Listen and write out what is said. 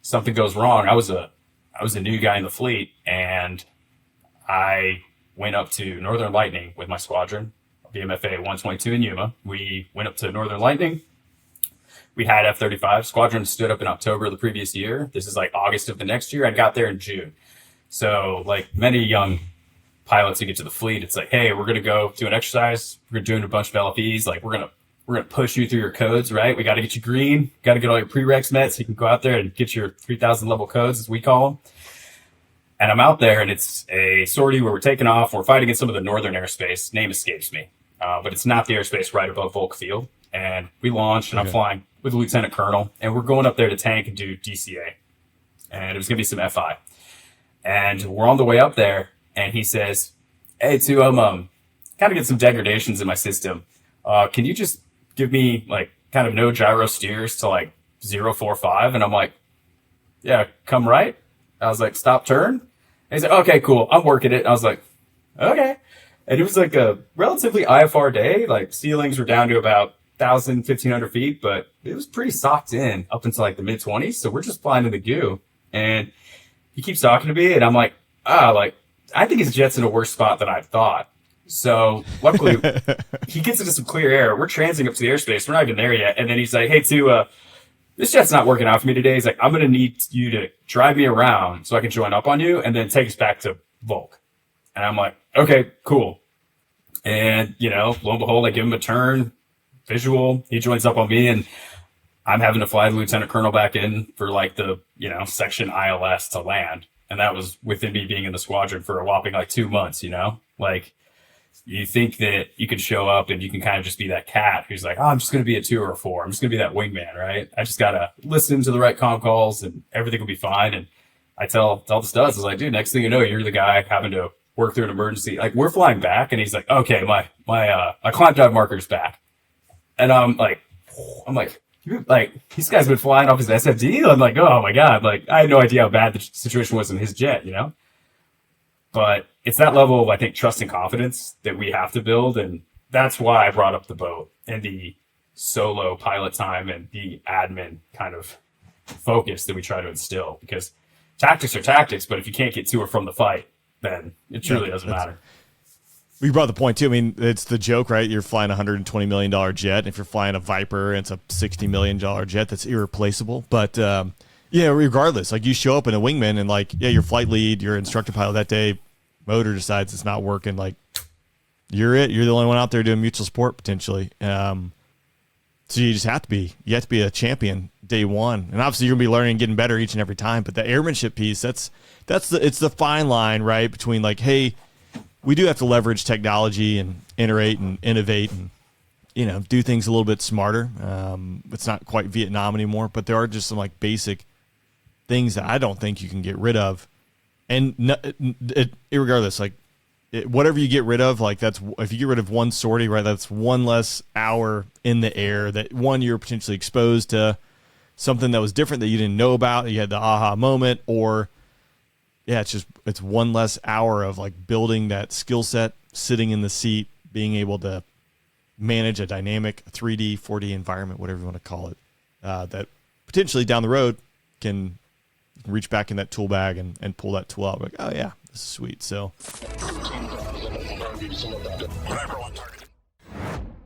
something goes wrong. I was a new guy in the fleet, and I went up to Northern Lightning with my squadron, BMFA 122 in Yuma. We went up to Northern Lightning. We had F-35. Squadron stood up in October of the previous year. This is like August of the next year. I got there in June. So like many young pilots who get to the fleet, it's like, hey, we're going to go do an exercise. We're doing a bunch of LFEs. Like we're going to push you through your codes, right? We got to get you green. Got to get all your prereqs met so you can go out there and get your 3,000 level codes, as we call them. And I'm out there, and it's a sortie where we're taking off. We're fighting in some of the northern airspace. Name escapes me. But it's not the airspace right above Volk Field. And we launched, and I'm flying with a lieutenant colonel, and we're going up there to tank and do DCA. And it was going to be some FI. And we're on the way up there, and he says, hey, too, kind of get some degradations in my system. Can you just give me, like, kind of no gyro steers to, like, 045? And I'm like, yeah, come right. I was like, stop turn. And he's like, okay, cool. I'm working it. And I was like, okay. And it was like a relatively IFR day. Like ceilings were down to about 1,000, 1,500 feet, but it was pretty socked in up until like the mid 20s. So we're just flying in the goo. And he keeps talking to me, and I'm like, I think his jet's in a worse spot than I thought. So luckily he gets into some clear air. We're transing up to the airspace. We're not even there yet. And then he's like, hey, this jet's not working out for me today. He's like, I'm going to need you to drive me around so I can join up on you and then take us back to Volk. And I'm like, okay, cool. And, lo and behold, I give him a turn, visual. He joins up on me, and I'm having to fly the lieutenant colonel back in for like the, section ILS to land. And that was within me being in the squadron for a whopping like 2 months, like you think that you can show up and you can kind of just be that cat who's like, oh, I'm just going to be a 2 or a 4. I'm just going to be that wingman, right? I just got to listen to the right comm calls and everything will be fine. And I tell the studs, I was like, dude, next thing you know, you're the guy having to work through an emergency. Like we're flying back, and he's like, okay, my climb dive marker's back. And I'm like, this guy's been flying off his SFD. I'm like, oh my God. Like I had no idea how bad the situation was in his jet, But it's that level of, I think, trust and confidence that we have to build. And that's why I brought up the boat and the solo pilot time and the admin kind of focus that we try to instill. Because tactics are tactics, but if you can't get to or from the fight, then it truly doesn't matter. We brought the point, too. I mean, it's the joke, right? You're flying a $120 million jet. If you're flying a Viper, it's a $60 million jet that's irreplaceable. But, regardless, like you show up in a wingman and like, your flight lead, your instructor pilot that day, motor decides it's not working, like you're the only one out there doing mutual support potentially. So you just have to be a champion day one, and obviously you're gonna be learning and getting better each and every time. But the airmanship piece, it's the fine line, right, between like, hey, we do have to leverage technology and iterate and innovate and do things a little bit smarter. It's not quite Vietnam anymore, but there are just some like basic things that I don't think you can get rid of. And regardless, like whatever you get rid of, like if you get rid of one sortie, right, that's one less hour in the air. That one, you're potentially exposed to something that was different that you didn't know about. You had the aha moment, or it's one less hour of like building that skill set, sitting in the seat, being able to manage a dynamic 3D, 4D environment, whatever you want to call it, that potentially down the road can reach back in that tool bag and pull that tool out. Like, oh yeah, this is sweet. So.